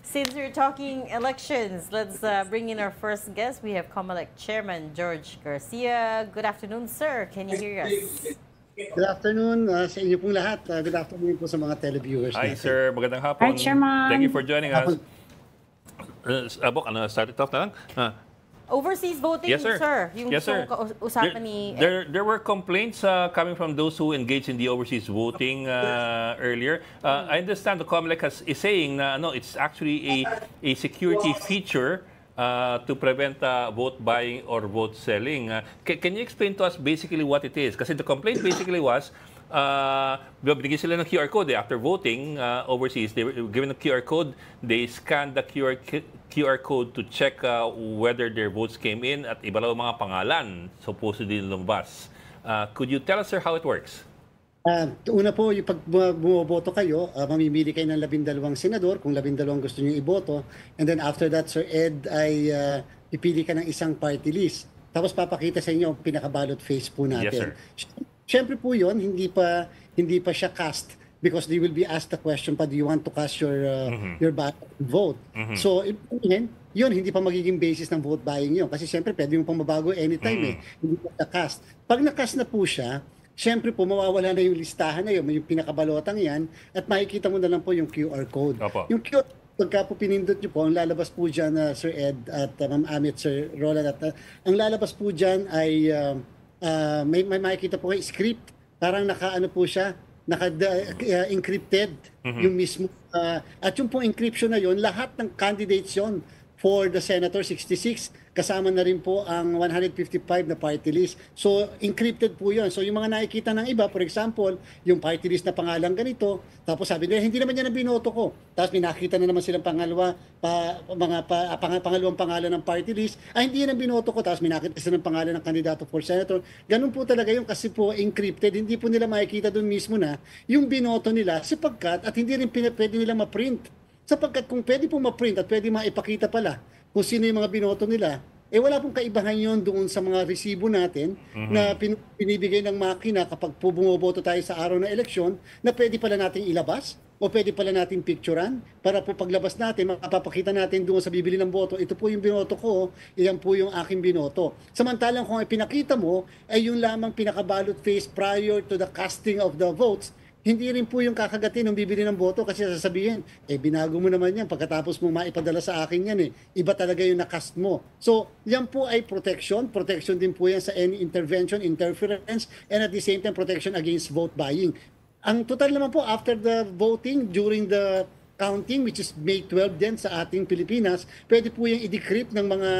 Since we're talking elections, let's bring in our first guest. We have COMELEC Chairman George Garcia. Good afternoon, sir. Can you hear us? Good afternoon sa inyo pong lahat. Good afternoon po sa mga televiewers Hi, natin. sir. Magandang hapon. Hi, Chairman. Thank you for joining us. Abok, start it off na lang. Overseas voting, Yes, sir. Yung Yes, sir. usapan ni... There were complaints coming from those who engaged in the overseas voting earlier. I understand the COMELEC is saying na it's actually a security feature to prevent vote buying or vote selling. Can you explain to us basically what it is? Kasi the complaint basically was binigyan sila ng QR code after voting overseas. They were given a QR code. They scanned the QR code to check whether their votes came in at iba lang mga pangalan supposedly lumabas. Could you tell us, sir, how it works? Una po, yung pag bumoboto kayo, mamimili kayo ng 12 senador kung 12 gusto niyo iboto. And then after that, Sir Ed, ay pipili ka ng isang party list. Tapos papakita sa inyo ang pinaka-ballot face po natin. Yes, sir. Siyempre po yun, hindi pa siya cast because they will be asked the question pa, do you want to cast your ballot vote? So, yun, hindi pa magiging basis ng vote buying yun. Kasi siyempre, pwede mo pang mabago anytime hindi pa na-cast. Pag na-cast na po siya, siyempre po, mawawala na yung listahan na yun, yung pinakabalotang yan, at makikita mo na lang po yung QR code. Opo. Yung QR pagka po pinindot nyo po, ang lalabas po dyan, Sir Ed at Ma'am Amit, Sir Roland, at ang lalabas po dyan ay may makikita po kayo script, parang naka-ano po siya, naka-encrypted yung mismo. At yung pong encryption na yun, lahat ng candidates yun for the Senator 66, kasama na rin po ang 155 na party list. So, encrypted po yun. So, yung mga nakikita ng iba, for example, yung party list na pangalan ganito, tapos sabi nila, hindi naman yan ang binoto ko. Tapos may nakita na naman silang pangalawang pangalan ng party list, hindi yan ang binoto ko. Tapos may nakita sila ng pangalan ng kandidato for Senator. Ganun po talaga yung kasi po encrypted. Hindi po nila makikita doon mismo na yung binoto nila sapagkat at hindi rin pwede nila ma-print. Sapagkat kung pwede po ma-print at pwede maipakita pala kung sino yung mga binoto nila, wala pong kaibahan yon doon sa mga resibo natin na pinibigay ng makina kapag po bumoboto tayo sa araw na eleksyon na pwede pala natin ilabas o pwede pala natin picturean para po paglabas natin, mapapakita natin doon sa bibili ng boto, ito po yung binoto ko, iyan po yung aking binoto. Samantalang kung pinakita mo ay yung lamang pinaka-ballot face prior to the casting of the votes, hindi rin po yung kakagatin ng bibili ng boto kasi sasabihin, binago mo naman yan pagkatapos mo maipadala sa akin yan Iba talaga yung nakast mo. So, yan po ay protection. Protection din po yan sa any intervention, interference, and at the same time, protection against vote buying. Ang total naman po, after the voting, during the counting, which is May 12 din sa ating Pilipinas, pwede po yung i-decrypt ng mga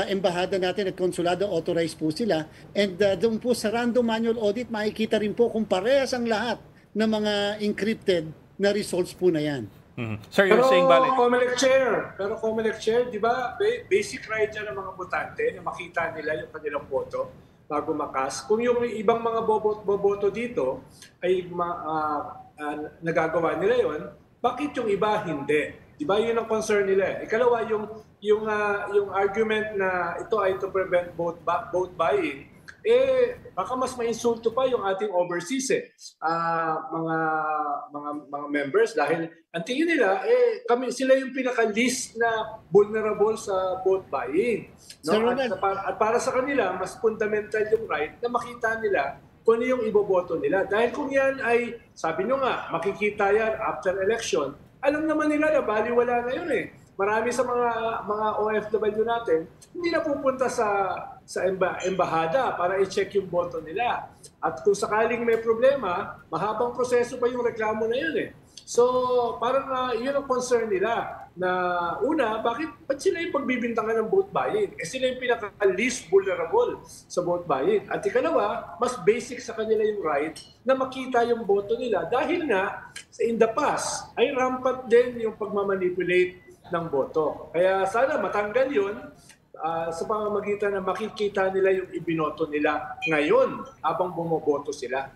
embahada natin at konsulado, authorized po sila. And doon po sa random manual audit, makikita rin po kung parehas ang lahat ng mga encrypted na results po na yan. Sir, you're saying balik. Pero COMELEC Chair, di ba, basic right yan ng mga botante na makita nila yung kanilang boto bago makas. Kung yung ibang mga boboto dito ay nagagawa nila yon, bakit yung iba hindi? Di ba yun ang concern nila? Ikalawa, yung argument na ito ay to prevent vote buying, baka mas ma-insulto pa yung ating overseas mga members dahil ang tingin nila sila yung pinaka-least na vulnerable sa vote buying, no? At para sa kanila mas fundamental yung right na makita nila kung ano yung iboboto nila, dahil kung yan ay sabi nyo nga makikita yan after election, alam naman nila na baliwala na yun Marami sa mga OFW natin hindi na pupunta sa embahada para i-check yung boto nila. At kung sakaling may problema, mahabang proseso pa yung reklamo na yun So, parang yun ang concern nila na una, ba't sila yung pagbibintangan ng vote buying? Sila yung pinaka-least vulnerable sa vote buying. At ikalawa, mas basic sa kanila yung right na makita yung boto nila dahil nga in the past ay rampant din yung pagmamanipulate ng boto. Kaya sana matanggal yun sa pamamagitan na makikita nila yung ibinoto nila ngayon habang bumoboto sila.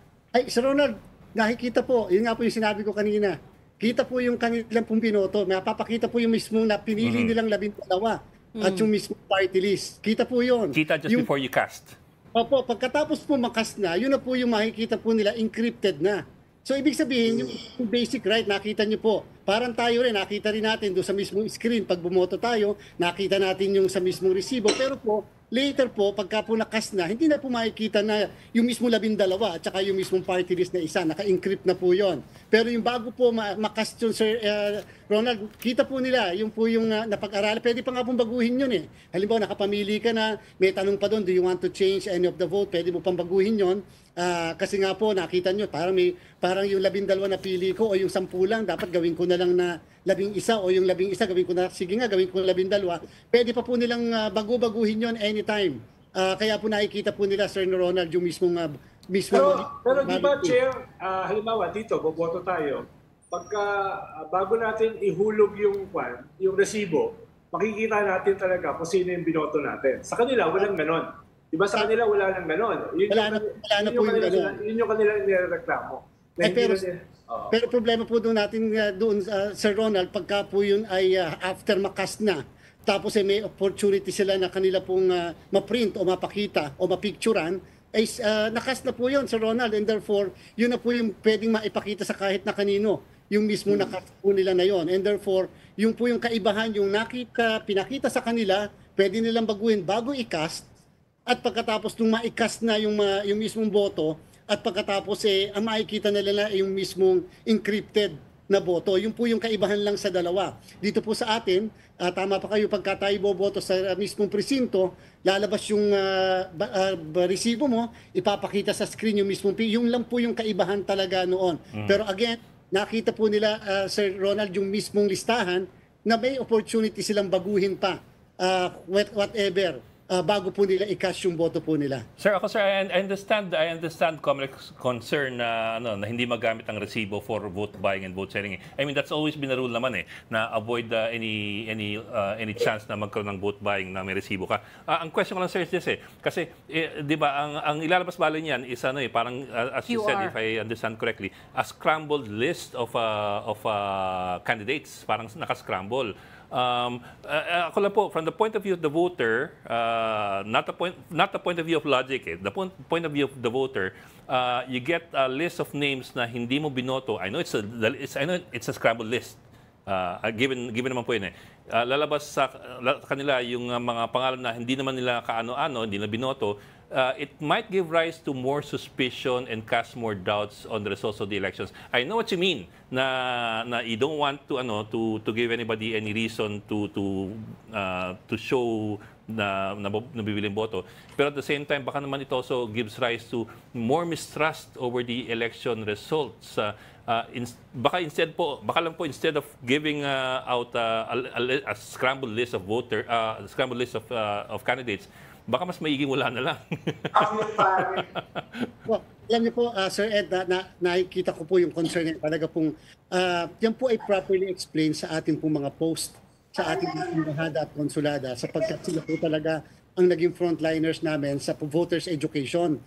Sir Ronald, nakikita po, yun nga po yung sinabi ko kanina, kita po yung kanilang pong binoto, mapapakita po yung mismong na pinili nilang 12 at yung mismong party list. Kita po yun. Kita just before you cast. Opo, pagkatapos po makast na, yun na po yung makikita po nila encrypted na. So ibig sabihin, yung basic right, nakita niyo po, parang tayo rin, nakita rin natin doon sa mismong screen, pag bumoto tayo, nakita natin yung sa mismong resibo. Pero po, later po, pagka po nakas na, hindi na po makikita na yung mismo 12 at saka yung mismong party list na isa, naka-encrypt na po yon. Pero yung bago po makas yun, Sir Ronald, kita po nila, yung po yung napag-aralan, pwede pa nga pong baguhin yun eh. Halimbawa, nakapamili ka na, may tanong pa doon, do you want to change any of the vote? Pwede mo pang baguhin yun. Kasi nga po, nakita nyo, parang yung 12 na pili ko o yung 10 lang, dapat gawin ko na lang na 11 o yung 11 gawin ko na, sige nga, gawin ko 12. Pwede pa po nilang baguhin yon anytime. Kaya po nakikita po nila, Sir Ronald, yung mismong... pero di ba, Chair, halimbawa dito, boboto tayo, pagka bago natin ihulog yung resibo, makikita natin talaga kung sino yung binoto natin. Sa kanila, walang ganon. Diba sa kanila wala nang ganon? Wala na po yung ganon. Yun yung kanila nirereklamo. Pero problema po doon natin doon, Sir Ronald, pagka po yun ay after makas na, tapos may opportunity sila na kanila pong ma-print o mapakita o mapicturan, ay nakas na po yun, Sir Ronald, and therefore, yun na po yung pwedeng maipakita sa kahit na kanino, yung mismo nakas po nila na yun. And therefore, yung po yung kaibahan, yung pinakita sa kanila, pwede nilang baguhin bago i-cast, at pagkatapos nung ma-cast na yung mismong boto, at pagkatapos ang makikita nila na yung mismong encrypted na boto. Yung po yung kaibahan lang sa dalawa. Dito po sa atin, tama pa kayo, pagka tayo boboto sa mismong presinto, lalabas yung resibo mo, ipapakita sa screen yung mismong, yung lang po yung kaibahan talaga noon. Pero again, nakita po nila, Sir Ronald, yung mismong listahan na may opportunity silang baguhin pa, whatever. Bago po nila i-cash yung boto po nila. Sir, I understand Comrec's concern na na hindi magamit ang resibo for vote buying and vote selling. I mean, that's always been a rule naman na avoid any chance na magkaroon ng vote buying na may resibo ka. Ang question ko lang, sir, is this kasi 'di ba ang ilalabas bali niyan is parang as you said, if I understand correctly, a scrambled list of candidates, parang naka-scramble. Ako lang po, from the point of view of the voter, not the point of view of logic, the point of view of the voter, you get a list of names na hindi mo binoto. I know it's a scrambled list. Given naman po yun lalabas sa kanila yung mga pangalan na hindi naman nila kaano-ano, hindi na binoto. It might give rise to more suspicion and cast more doubts on the results of the elections. I know what you mean na you don't want to give anybody any reason to show na nabibiling boto. Pero at the same time, baka naman it also gives rise to more mistrust over the election results. Baka lang po instead of giving out a scrambled list of of candidates, baka mas maiging wala na lang. Well, alam niyo po, Sir Ed, nakikita ko po yung concern niya. Talaga pong, yan po ay properly explained sa ating pong mga post, sa ating embahada at konsulada, sapagkat sila po talaga ang naging frontliners namin sa voters education.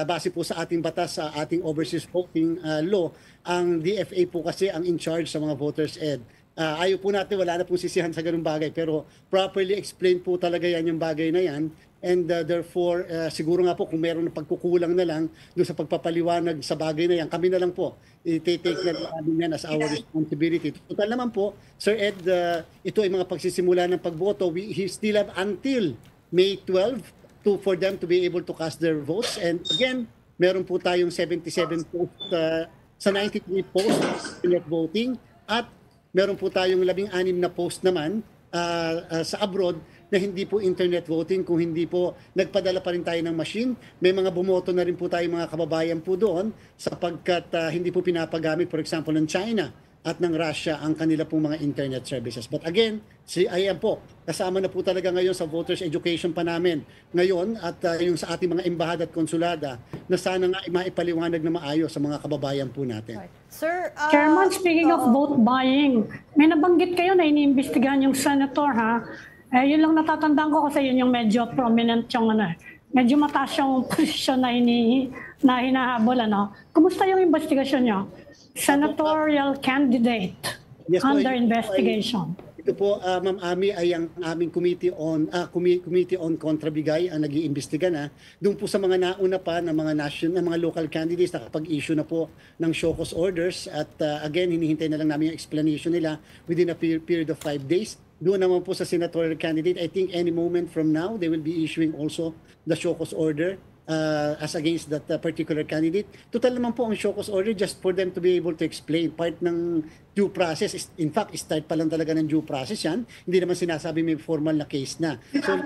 Base po sa ating batas, sa ating overseas voting law, ang DFA po kasi ang in charge sa mga voters ed. Ayaw po natin, wala na pong sisihan sa ganung bagay, pero properly explain po talaga yan yung bagay na yan. And therefore, siguro nga po kung meron na pagkukulang na lang doon sa pagpapaliwanag sa bagay na yan, kami na lang po, i-take na namin yan as our responsibility. Total naman po, Sir Ed, ito ay mga pagsisimula ng pagboto. We still have until May 12 for them to be able to cast their votes. And again, meron po tayong 77 posts sa 93 posts in voting, at meron po tayong 16 na post naman sa abroad na hindi po internet voting, kung hindi po nagpadala pa rin tayo ng machine. May mga bumoto na rin po tayo mga kababayan po doon sapagkat hindi po pinapagamit, for example, ng China at ng Russia ang kanila pong mga internet services. But again, ayan po, kasama na po talaga ngayon sa voters education pa namin ngayon at yung sa ating mga embahada at konsulada na sana nga maipaliwanag na maayos sa mga kababayan po natin. Right. Sir, Chairman, speaking of vote buying, may nabanggit kayo na iniimbestigahan yung senator, ha? Yun lang natatandaan ko kasi yun yung medyo prominent yung medyo mataas yung posisyon na hinahabol, Kumusta yung investigasyon nyo? Senatorial candidate under investigation. Ito po, Ma'am Ami, ay ang aming Committee on Contrabigay ang nag-iimbestiga na. Doon po sa mga nauna pa ng mga local candidates nakapag-issue na po ng show cause orders at again, hinihintay na lang namin yung explanation nila within a period of 5 days. Doon naman po sa senatorial candidate, I think any moment from now, they will be issuing also the show cause order as against that particular candidate. Total naman po ang show cause order just for them to be able to explain. Part ng due process, in fact, start pa lang talaga ng due process yan. Hindi naman sinasabi may formal na case na. So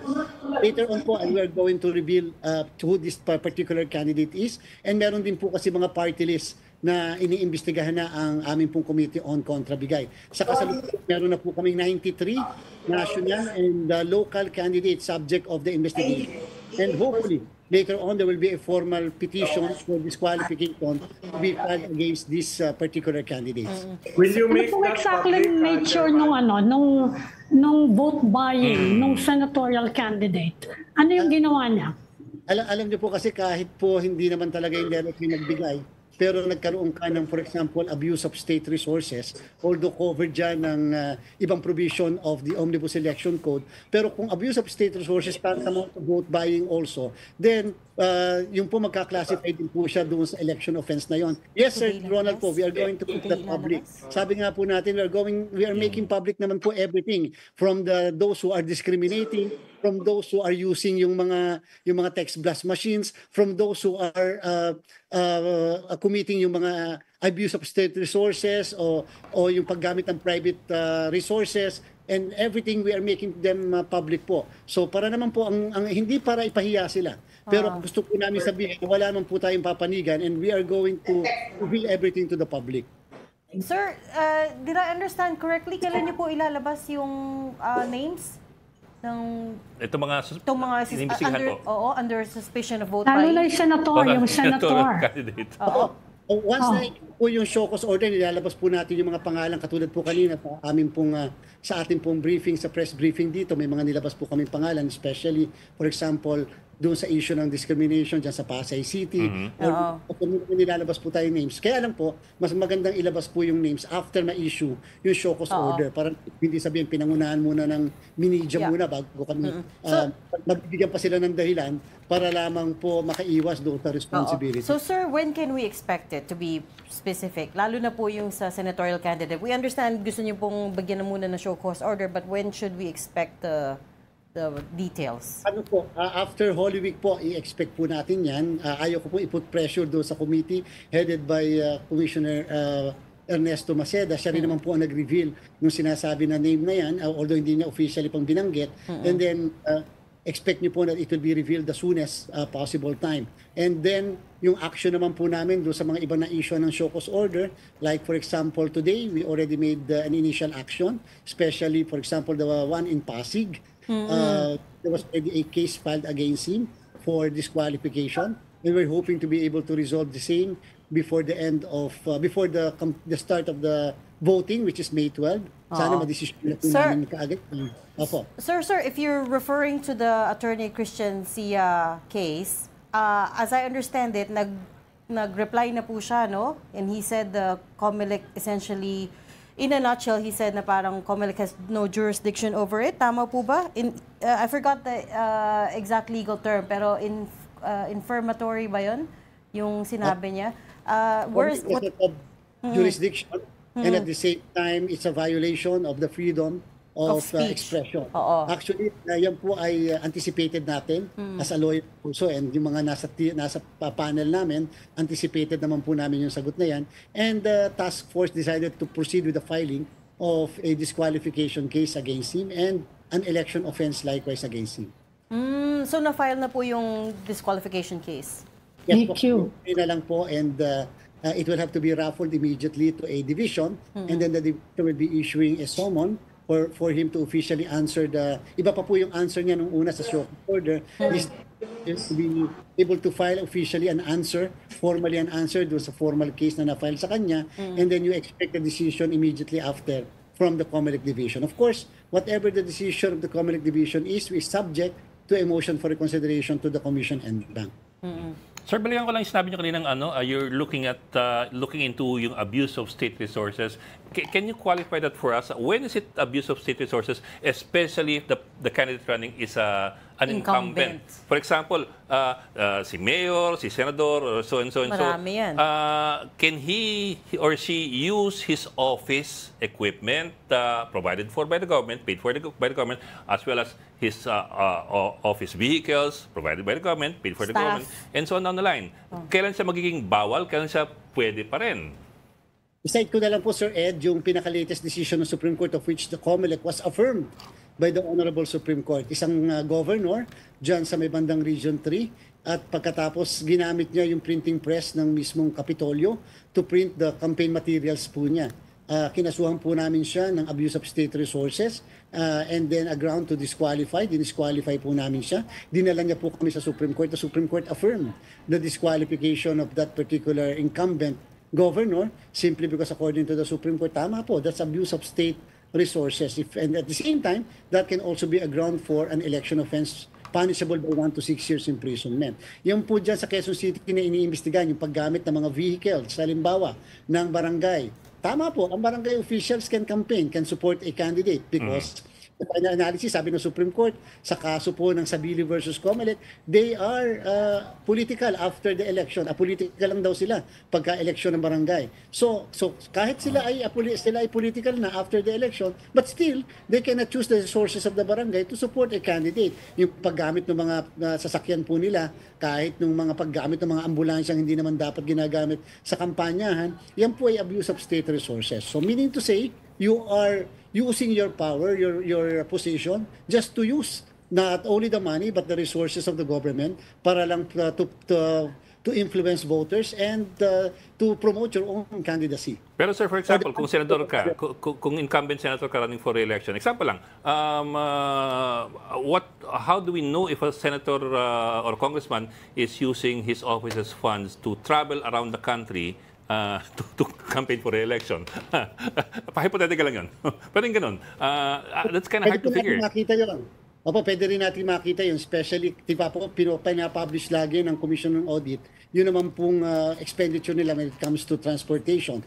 later on po, we are going to reveal who this particular candidate is. And meron din po kasi mga party list na iniimbestigahan na ang aming pong Committee on Contrabigay. Sa kasalukuyan, meron na po kaming 93 national and local candidates subject of the investigation. And hopefully, later on, there will be a formal petition for disqualification to be filed against these particular candidates. Will you Ano make pong that exactly public? nature nung vote buying nung senatorial candidate? Ano yung ginawa niya? Alam niyo po kasi kahit po hindi naman talaga yung directly nagbigay, pero nagkaroon ka ng, for example, abuse of state resources, although covered dyan ng ibang provision of the Omnibus Election Code. Pero kung abuse of state resources, tantamount to vote buying also, then yung po magka-classify din po siya doon sa election offense na yon. Yes, Sir Ronald po, we are going to put that public. Sabi nga po natin, we are making public naman po everything from those who are discriminating, from those who are using yung mga text blast machines, from those who are committing yung mga abuse of state resources o yung paggamit ng private resources, and everything we are making them public po. So para naman po ang hindi para ipahiya sila. Pero gusto po namin sabihin, wala naman po tayong papanigan and we are going to reveal everything to the public. Sir, did I understand correctly? Kailan niyo po ilalabas yung names ng Itong mga inimbestigahan po. under suspicion of vote Lalo buying? na yung senator, yung senator. Candidate. Once na po yung show cause order, nilalabas po natin yung mga pangalan katulad po kanina sa ating pong briefing, sa press briefing dito, may mga nilabas po kaming pangalan, especially, for example, doon sa issue ng discrimination dyan sa Pasay City. Nilalabas po tayo names. Kaya lang po, mas magandang ilabas po yung names after ma-issue yung show cause order. Para hindi sabihin, pinangunahan muna ng minidya muna bago kami. Magbibigyan pa sila ng dahilan para lamang po makaiwas doon sa responsibility. So sir, when can we expect it to be specific? Lalo na po yung sa senatorial candidate. We understand gusto niyo pong bagyan na muna ng show cause order, but when should we expect the details? Ano po, after Holy Week po, i-expect po natin yan. Ayaw ko po i-put pressure doon sa committee headed by Commissioner Ernesto Maceda. Siya rin naman po ang nag-reveal nung sinasabi na name na yan, although hindi niya officially pang binanggit. And then, expect niyo po that it will be revealed the soonest possible time. And then, yung action naman po namin doon sa mga iba na issue ng show cause order, like for example, today, we already made an initial action, especially, for example, the one in Pasig. There was already a case filed against him for disqualification, and we're hoping to be able to resolve the same before the end of before the start of the voting, which is May 12. Sana ma-decision na po namin kaagad. Opo. Sir, if you're referring to the Attorney Christian Sia case, as I understand it, nag-reply na po siya, no? And he said the COMELEC essentially, in a nutshell, he said na parang COMELEC has no jurisdiction over it. Tama po ba? I forgot the exact legal term, pero infirmatory ba yun? Yung sinabi niya? Jurisdiction, and at the same time, it's a violation of the freedom of expression. Actually, yan po ay anticipated natin as a lawyer also, and yung mga nasa panel namin, anticipated naman po namin yung sagot na yan. And the task force decided to proceed with the filing of a disqualification case against him and an election offense likewise against him. So na-file na po yung disqualification case? Yes, Thank you. Na lang po, and it will have to be raffled immediately to a division, and then the division will be issuing a summon for him to officially answer iba pa po yung answer niya nung una sa show order, is to be able to file officially an answer, formally an answer doon sa formal case na na-file sa kanya, and then you expect a decision immediately after from the COMELEC division. Of course, whatever the decision of the COMELEC division is subject to a motion for reconsideration to the Commission and Bank. Sir, balikan ko lang yung sinabi niyo kaninang you're looking into yung abuse of state resources. Can you qualify that for us? When is it abuse of state resources, especially if the candidate running is an incumbent? For example, si mayor, si senador, or so and so and Marami yan. can he or she use his office equipment provided for by the government, paid for by the government, as well as his office vehicles provided by the government, paid for the Staff. government, and so on down the line? Kailan siya magiging bawal? Kailan siya pwede pa rin? Decide ko na lang po, Sir Ed, yung pinaka-latest decision ng Supreme Court of which the COMELEC was affirmed by the Honorable Supreme Court. Isang governor dyan sa may bandang Region 3 at pagkatapos ginamit niya yung printing press ng mismong Kapitolyo to print the campaign materials po niya. Kinasuhan po namin siya ng abuse of state resources and then a ground to disqualify. Dinisqualify po namin siya. Dinala niya po kami sa Supreme Court. The Supreme Court affirmed the disqualification of that particular incumbent governor simply because according to the Supreme Court, tama po, that's abuse of state resources. And at the same time, that can also be a ground for an election offense punishable by 1 to 6 years imprisonment. Yung po dyan sa Quezon City na iniimbestigahan, yung paggamit ng mga vehicles, halimbawa, ng barangay. Tama po, ang barangay officials can campaign, can support a candidate because the final analysis, sabi ng Supreme Court, sa kaso po ng Sabili versus Comelec, they are political after the election. Political lang daw sila pagka-election ng barangay. So kahit sila ay political na after the election, but still, they cannot choose the resources of the barangay to support a candidate. Yung paggamit ng mga sasakyan po nila, kahit ng mga paggamit ng mga ambulansyang hindi naman dapat ginagamit sa kampanyahan, yan po ay abuse of state resources. So meaning to say, you are using your power, your position, just to use not only the money but the resources of the government para lang to influence voters and to promote your own candidacy. Pero sir, for example, kung senador ka, kung incumbent senator ka running for re-election, example lang, how do we know if a senator or congressman is using his office's funds to travel around the country to campaign for re-election? Hypothetical lang yun. Pero yung ganun, that's kind of hard to figure. Makita yun. Opo, pwede rin natin makita yun. Especially, di ba po, pinapublish lagi ng Commission on Audit, yun naman pong expenditure nila when it comes to transportation.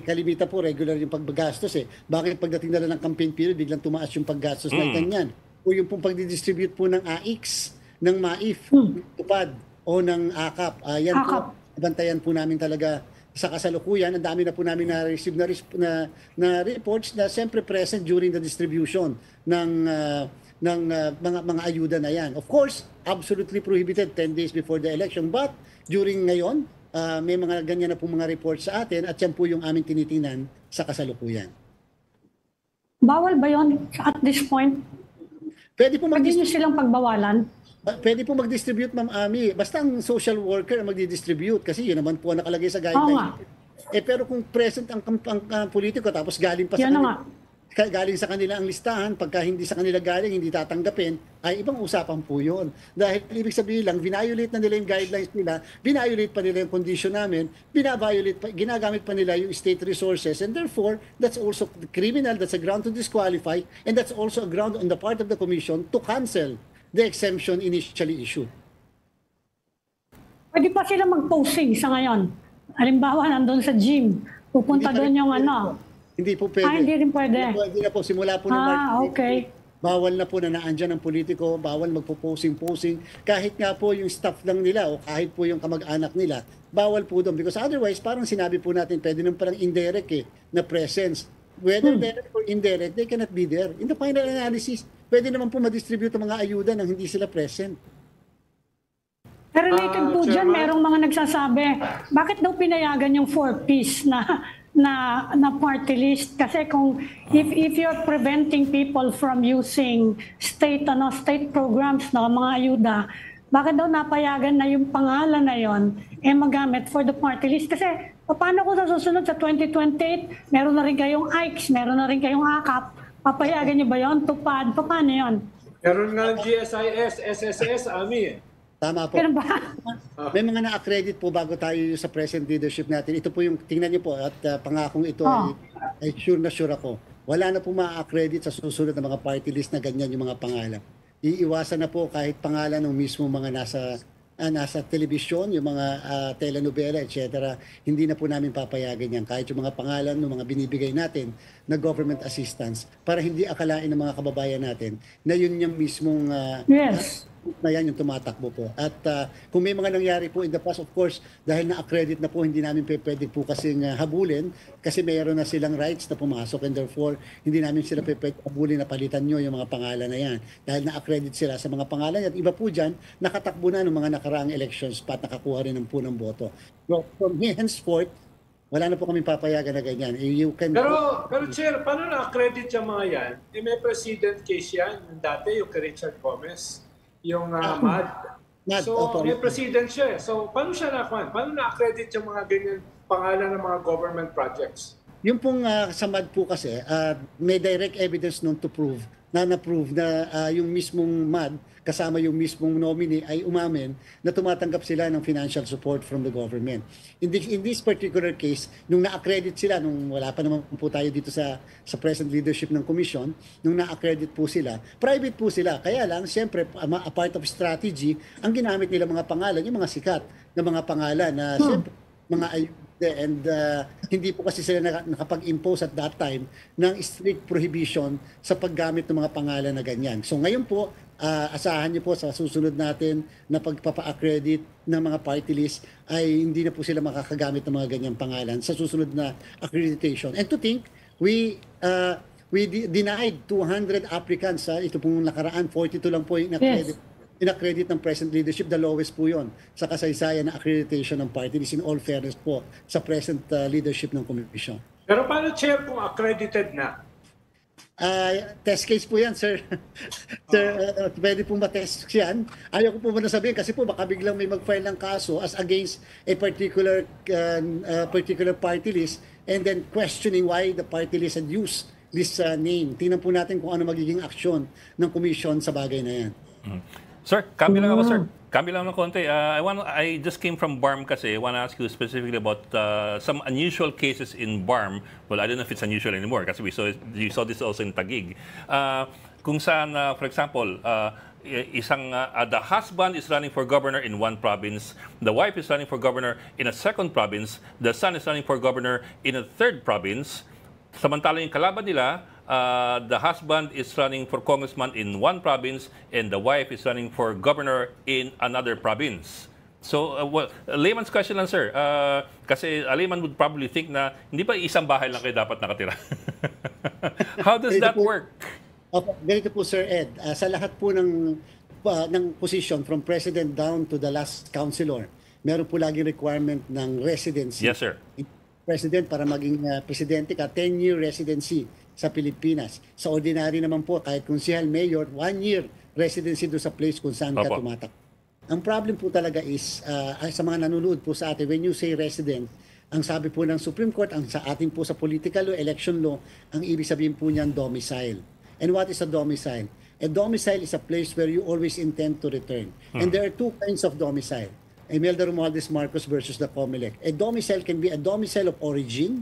Kalimita po, regular yung pagbagastos Bakit pagdating na lang ng campaign period, biglang tumaas yung paggastos na ganyan? O yung pong pagdidistribute po ng AIX, ng MAIF, tupad, o ng AKAP. Yan po, bantayan po namin talaga sa kasalukuyan. Ang dami na po namin na-receive na reports na siyempre present during the distribution ng mga ayuda na yan. Of course, absolutely prohibited 10 days before the election. But during ngayon, may mga ganyan na po mga reports sa atin at yan po yung aming tinitingnan sa kasalukuyan. Bawal ba yun at this point? Pwede po Pwede nyo silang pagbawalan? Pwede po mag-distribute, Ma'am Ami. Basta ang social worker ang magdi-distribute kasi yun naman po ang nakalagay sa guidelines. Pero kung present ang politiko tapos galing pa sa kanila, galing sa kanila ang listahan, pagka hindi sa kanila galing, hindi tatanggapin, ay ibang usapan po yun. Dahil ibig sabihin lang, violate na nila yung guidelines nila, violate pa nila yung condition namin, ginagamit pa nila yung state resources, and therefore, that's also criminal, that's a ground to disqualify, and that's also a ground on the part of the Commission to cancel the exemption initially issued. Pwede pa sila mag-posing sa ngayon. Halimbawa, nandun sa gym, pupunta doon yung Hindi po pwede. hindi rin pwede. Hindi na po. Simula po ng March 18, okay. bawal na po na naandyan ang politiko, bawal magpo-posing. Kahit nga po yung staff lang nila o kahit po yung kamag-anak nila, bawal po doon. Because otherwise, parang sinabi po natin, pwede naman parang indirect na presence. Whether direct or indirect, they cannot be there. In the final analysis, pwede naman po ma-distribute ang mga ayuda nang hindi sila present. Related po dyan, merong mga nagsasabi, bakit daw pinayagan yung 4-piece na party list? Kasi kung if you're preventing people from using state programs na mga ayuda, bakit daw napayagan na yung pangalan na yon magamit for the party list? Kasi paano kung sa susunod sa 2028, meron na rin kayong AIX, meron na rin kayong AKAP, papayagan niyo ba yon? Tupad, paano yon? Meron nga GSIS, SSS, AMI Tama po. Pero ba? May mga na-accredit po bago tayo sa present leadership natin. Ito po yung, tingnan niyo po, at pangakong ito ay sure na sure ako. Wala na po ma-accredit sa susunod na mga party list na ganyan yung mga pangalan. Iiwasan na po kahit pangalan ng mismo mga nasa nasa telebisyon, yung mga telenovela, etc. Hindi na po namin papayagan yan. Kahit yung mga pangalan ng mga binibigay natin na government assistance para hindi akalain ng mga kababayan natin na yun yung mismong Yes. na yan yung tumatakbo po. At kung may mga nangyari po in the past, of course, dahil na-accredit na po, hindi namin pwede po kasing habulin kasi mayroon na silang rights na pumasok and therefore, hindi namin sila pwede habulin na palitan nyo yung mga pangalan na yan. Dahil na-accredit sila sa mga pangalan at iba po dyan, nakatakbo na ng mga nakaraang elections pa at nakakuha rin ng punong boto. So, from henceforth, wala na po kami papayagan na ganyan. You can... Pero Chair, paano na-accredit yung mga yan? May precedent case yan. Yung dati, yung kay Richard Gomez, yung MAD. So, opo. may precedent siya. So, paano siya na-accredit? Paano na-accredit yung mga ganyan pangalan ng mga government projects? Yung pong sa MAD po kasi, may direct evidence nun to prove na-prove na yung mismong MAD kasama yung mismong nominee ay umamin na tumatanggap sila ng financial support from the government. In this particular case, nung na-accredit sila, nung wala pa naman po tayo dito sa present leadership ng commission, nung na-accredit po sila, private po sila. Kaya lang, siyempre, a part of strategy, ang ginamit nila mga pangalan, yung mga sikat na mga pangalan na siyempre, mga and hindi po kasi sila nakapag-impose at that time ng strict prohibition sa paggamit ng mga pangalan na ganyan. So ngayon po, asahan niyo po sa susunod natin na pagpapa-accredit ng mga party list ay hindi na po sila makakagamit ng mga ganyang pangalan sa susunod na accreditation. And to think, we denied 200 applicants. Ito pong nakaraan, 42 lang po yung in-accredit ng present leadership, the lowest po yun sa kasaysayan na accreditation ng party list in all fairness po sa present leadership ng commission. Pero paano, Chair, kung accredited na? Test case po yan, sir. Sir, pwede po matest yan. Ayaw ko po muna sabihin kasi po baka biglang may mag-file ng kaso as against a particular party list and then questioning why the party list had used this name. Tingnan po natin kung ano magiging aksyon ng commission sa bagay na yan. Sir, kami lang ako, sir. Kami lang ng konti. I just came from BARM kasi. I want to ask you specifically about some unusual cases in BARM. Well, I don't know if it's unusual anymore kasi we saw this also in Taguig. Kung saan, for example, the husband is running for governor in one province, the wife is running for governor in a second province, the son is running for governor in a third province. Samantala yung kalaban nila, the husband is running for congressman in one province and the wife is running for governor in another province. So, layman's question lang, sir. Kasi a layman would probably think na hindi ba isang bahay lang kayo dapat nakatira? How does that work? Ganito po, Sir Ed. Sa lahat po ng position from president down to the last councilor, meron po laging requirement ng residency. Yes, sir. President para maging presidente ka, 10-year residency sa Pilipinas. Sa ordinary naman po, kahit konsehal, mayor, 1-year residency doon sa place kung saan ka tumatak. Ang problem po talaga is, sa mga nanonood po sa atin, when you say resident, ang sabi po ng Supreme Court, ang sa atin po sa political law, election law, ang ibig sabihin po niyan domicile. And what is a domicile? A domicile is a place where you always intend to return. And there are two kinds of domicile. Imelda Romualdez Marcos versus the COMELEC. A domicile can be a domicile of origin,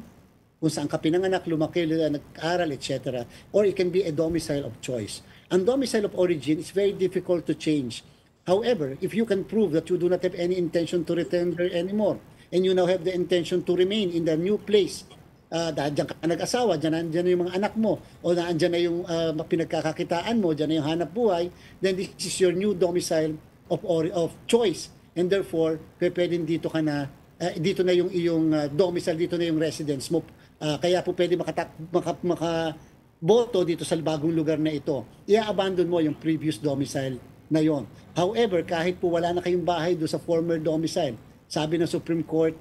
kung saan ka pinanganak, lumaki, nag-aral, etc. Or it can be a domicile of choice. Ang domicile of origin is very difficult to change. However, if you can prove that you do not have any intention to return there anymore, and you now have the intention to remain in the new place, dahil dyan ka nag-asawa, dyan na yung mga anak mo, o dyan na yung pinagkakakitaan mo, dyan na yung hanap buhay, then this is your new domicile of choice. And therefore, pwedeng dito ka na, dito na yung iyong domicile, dito na yung residence mo. Kaya po pwede makaboto dito sa bagong lugar na ito. I-abandon mo yung previous domicile na yon. However, kahit po wala na kayong bahay doon sa former domicile, sabi ng Supreme Court,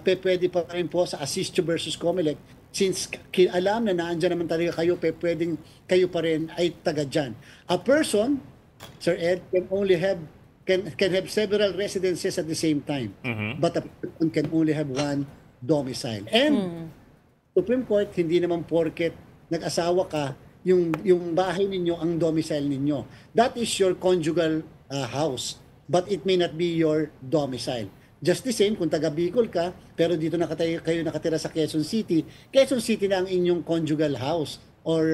pwede pa rin po sa Asistio versus COMELEC, since alam na naandyan naman talaga kayo, pwedeng kayo pa rin ay taga dyan. A person, Sir Ed, can have several residences at the same time. But a person can only have one domicile. And Supreme Court, hindi naman porket nag-asawa ka, yung bahay ninyo ang domicile ninyo. That is your conjugal house, but it may not be your domicile. Just the same, kung taga Bicol ka, pero dito kayo nakatira sa Quezon City na ang inyong conjugal house or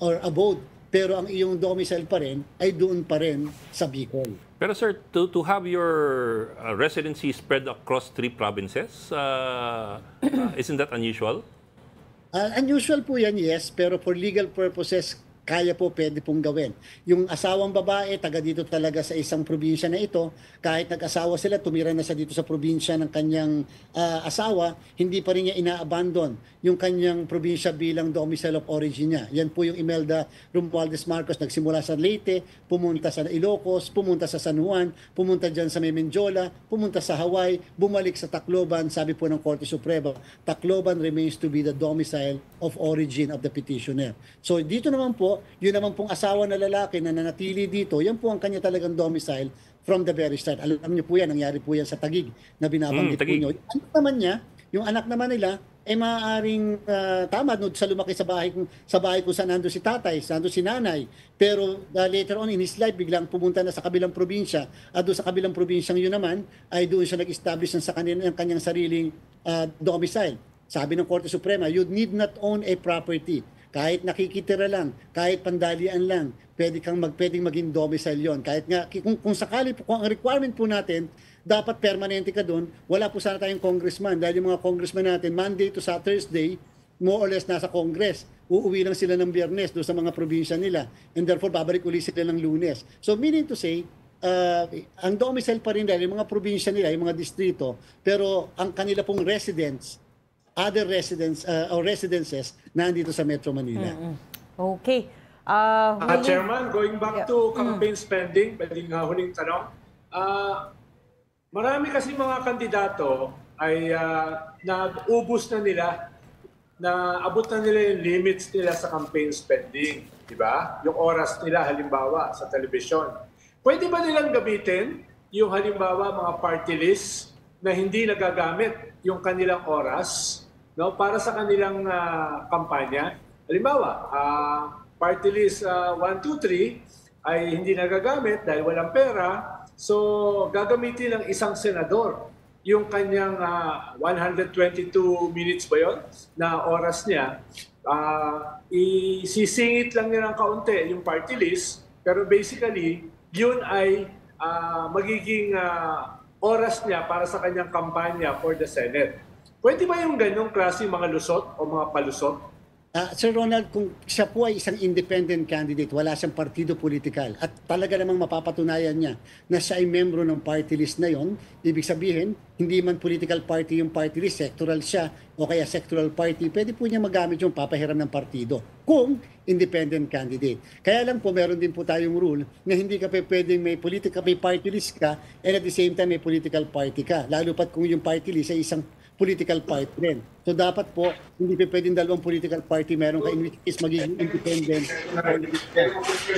abode. pero ang iyong domicile pa rin ay doon pa rin sa Bicol. Pero sir, to have your residency spread across 3 provinces, isn't that unusual? Unusual po yan, yes, pero for legal purposes, kaya po, pwede pong gawin. Yung asawang babae, taga dito talaga sa isang probinsya na ito, kahit nag-asawa sila, tumira na sa dito sa probinsya ng kanyang asawa, hindi pa rin niya ina-abandon yung kanyang probinsya bilang domicile of origin niya. Yan po yung Imelda Romualdez Marcos, nagsimula sa Leyte, pumunta sa Ilocos, pumunta sa San Juan, pumunta dyan sa Menjola, pumunta sa Hawaii, bumalik sa Tacloban, sabi po ng Korte Suprema, Tacloban remains to be the domicile of origin of the petitioner. So dito naman po, yun naman pong asawa na lalaki na nanatili dito, yan po ang kanya talagang domicile from the very start. Alam niyo po yan, nangyari po yan sa Taguig na binabanggit po niyo. Yung anak naman nila, ay maaaring tama no, sa lumaki sa bahay kung saan nando si tatay, nando si nanay. Pero later on in his life, biglang pumunta na sa kabilang probinsya. At doon sa kabilang probinsyang yun naman, ay doon siya nag-establish sa kanyang sariling domicile. Sabi ng Korte Suprema, you need not own a property. Kahit nakikitira lang, kahit pandalian lang, pwedeng maging domicile yon. Kahit nga, kung sakali po, kung ang requirement po natin, dapat permanente ka doon, wala po sana tayong congressman. Dahil yung mga congressman natin, Monday to sa Thursday, more or less nasa Congress. Uuwi lang sila ng Biyernes doon sa mga probinsya nila. And therefore, babalik uli sila ng Lunes. So meaning to say, ang domicile pa rin dahil yung mga probinsya nila, yung mga distrito, pero ang kanila pong residents, other residents or residences nandito sa Metro Manila. Okay. Chairman, going back to campaign spending, pwedeng huling tanong. Marami kasi mga kandidato ay naubos na nila, abot na nila yung limits nila sa campaign spending. Diba? Yung oras nila, halimbawa, sa telebisyon. Pwede ba nilang gamitin yung halimbawa mga party list na hindi nagagamit yung kanilang oras, no, para sa kanilang kampanya? Halimbawa, party list 1, 2, 3 ay hindi nagagamit dahil walang pera. So, gagamitin ng isang senador yung kanyang 122 minutes ba yun na oras niya. Isisingit lang niya ng kaunti yung party list, pero basically, yun ay magiging oras niya para sa kanyang kampanya for the Senate. Pwede ba yung ganyong klase mga lusot o mga palusot? Sir Ronald, kung siya po ay isang independent candidate, wala siyang partido politikal at talaga namang mapapatunayan niya na siya ay membro ng party list na yon, ibig sabihin, hindi man political party yung party list, sectoral siya o kaya sectoral party, pwede po niya magamit yung papahiram ng partido kung independent candidate. Kaya lang po, meron din po tayong rule na hindi ka pwedeng may party list ka and at the same time may political party ka. Lalo pat kung yung party list ay isang political party rin. So dapat po, hindi pa pwedeng dalawang political party meron ka in which case magiging independent.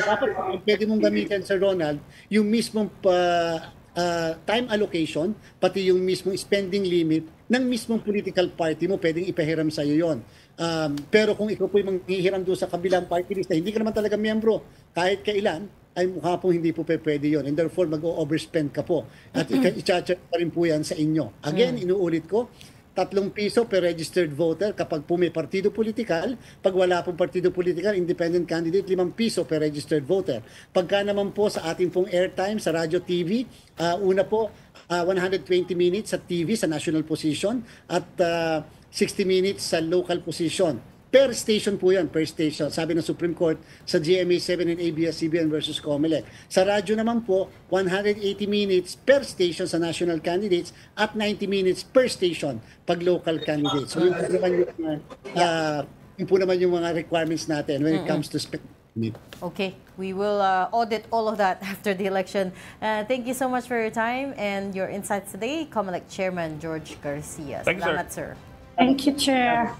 Dapat po, pwede mong gamitin, Sir Ronald, yung mismong time allocation, pati yung mismong spending limit ng mismong political party mo, pwedeng ipahiram sa iyo yon. Pero kung ikaw po yung manghihiram doon sa kabilang party list, hindi ka naman talaga miyembro, kahit kailan, ay mukha po hindi po pwede yun. And therefore, mag-overspend ka po. At i-charge pa rin po yan sa inyo. Again, inuulit ko, 3 piso per registered voter kapag po may partido politikal. Pag wala pong partido politikal, independent candidate, 5 piso per registered voter. Pagka naman po sa ating pong airtime sa radio TV, una po, 120 minutes sa TV sa national position at 60 minutes sa local position. Per station po yan, per station. Sabi ng Supreme Court sa GMA 7 and ABS-CBN versus Comelec. Sa radyo naman po, 180 minutes per station sa national candidates at 90 minutes per station pag local candidates. So yun po naman yung mga requirements natin when it comes to spending. Okay, we will audit all of that after the election. Thank you so much for your time and your insights today, Comelec Chairman George Garcia. Thank you, sir. Salamat, sir. Thank you, Chair.